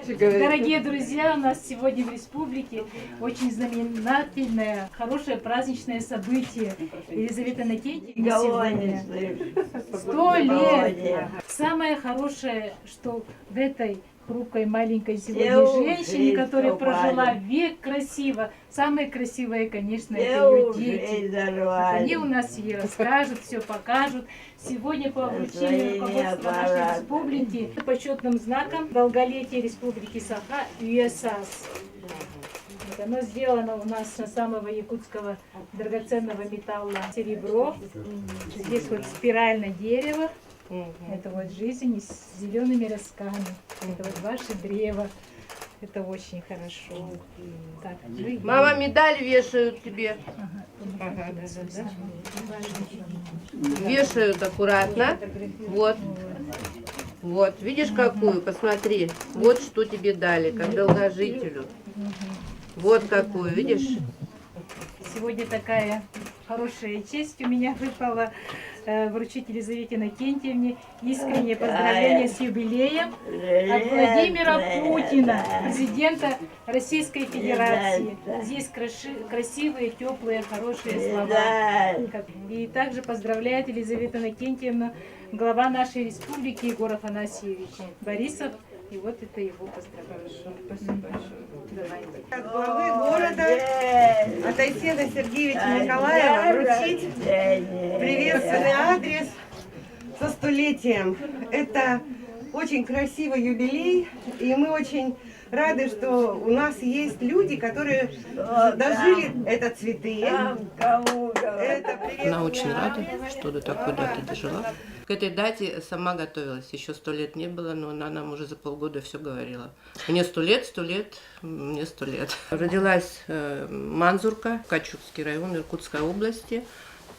Дорогие друзья, у нас сегодня в республике очень знаменательное, хорошее праздничное событие. Елизавета Иннокентьевна сегодня 100 лет. Самое хорошее, что в этой хрупкой маленькой сегодня женщине, которая прожила век красиво, самое красивое, конечно, это ее дети. Они у нас ей расскажут, все покажут. Сегодня по вручению руководства нашей республики почетным знаком долголетия Республики Саха ЮСАС. Вот оно сделано у нас на самого якутского драгоценного металла серебро. Здесь вот спиральное дерево. Это вот жизнь с зелеными ростками. Это вот ваше древо. Это очень хорошо. Так, мама, медаль вешают тебе. Вешают аккуратно. Вот. Вот. Видишь какую? Посмотри. Вот что тебе дали, как долгожителю. Вот какую, видишь? Сегодня такая хорошая честь у меня выпала вручить Елизавете Иннокентьевне искреннее поздравление с юбилеем от Владимира Путина, президента Российской Федерации. Здесь красивые, теплые, хорошие слова. И также поздравляет Елизавета Иннокентьевна глава нашей республики Егор Афанасьевич Борисов. И вот это его поздравление. Спасибо большое. Давайте. От главы города, от Айседа Сергеевича Николаева вручить приветственный адрес со 100-летием. Это очень красивый юбилей, и мы очень рады, что у нас есть люди, которые дожили это цветы. Она очень рада, что до такой даты дожила. К этой дате сама готовилась. Еще 100 лет не было, но она нам уже за полгода все говорила. Мне 100 лет, мне 100 лет. Родилась Манзурка, Качукский район Иркутской области.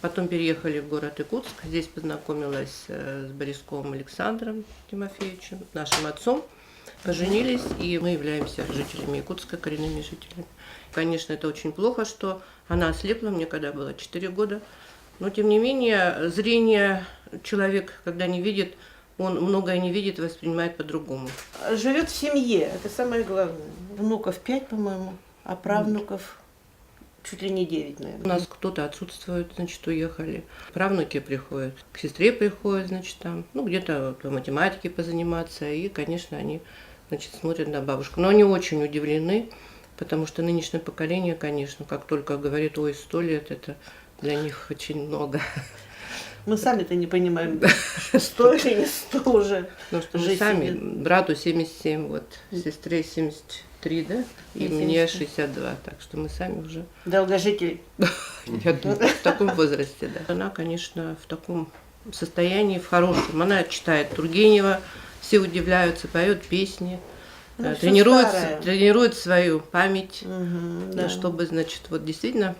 Потом переехали в город Иркутск. Здесь познакомилась с Борисковым Александром Тимофеевичем, нашим отцом. Поженились, и мы являемся жителями Якутска, коренными жителями. Конечно, это очень плохо, что она ослепла, мне когда было 4 года. Но, тем не менее, зрение человек, когда не видит, он многое не видит, воспринимает по-другому. Живет в семье, это самое главное. Внуков 5, по-моему, а правнуков чуть ли не 9, наверное. У нас кто-то отсутствует, значит, уехали. Правнуки приходят, к сестре приходят, значит, там, ну, где-то по математике позаниматься. И, конечно, они, значит, смотрят на бабушку. Но они очень удивлены, потому что нынешнее поколение, конечно, как только говорит, ой, 100 лет, это для них очень много. Мы сами-то не понимаем, 100 или не 100 уже. Потому что мы сами, брату 77, вот, сестре 73, да, и мне 62, так что мы сами уже... Долгожители. Я думаю, в таком возрасте, да. Она, конечно, в таком состоянии, в хорошем. Она читает Тургенева, все удивляются, поет песни, тренирует свою память, Да. чтобы, значит, вот действительно...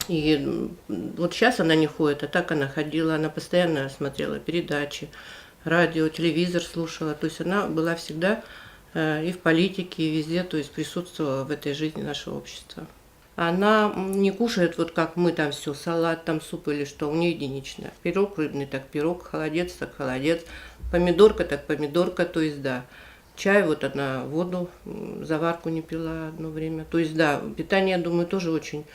И вот сейчас она не ходит, а так она ходила, она постоянно смотрела передачи, радио, телевизор слушала. То есть она была всегда и в политике, и везде, то есть присутствовала в этой жизни нашего общества. Она не кушает, вот как мы там все, салат, там суп или что, у нее единичное. Пирог рыбный, так пирог, холодец, так холодец, помидорка, так помидорка, то есть да. Чай, вот она воду, заварку не пила одно время. То есть да, питание, я думаю, тоже очень...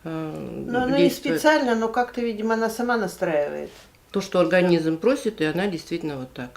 Но она не специально, но как-то, видимо, она сама настраивает. То, что организм просит, и она действительно вот так.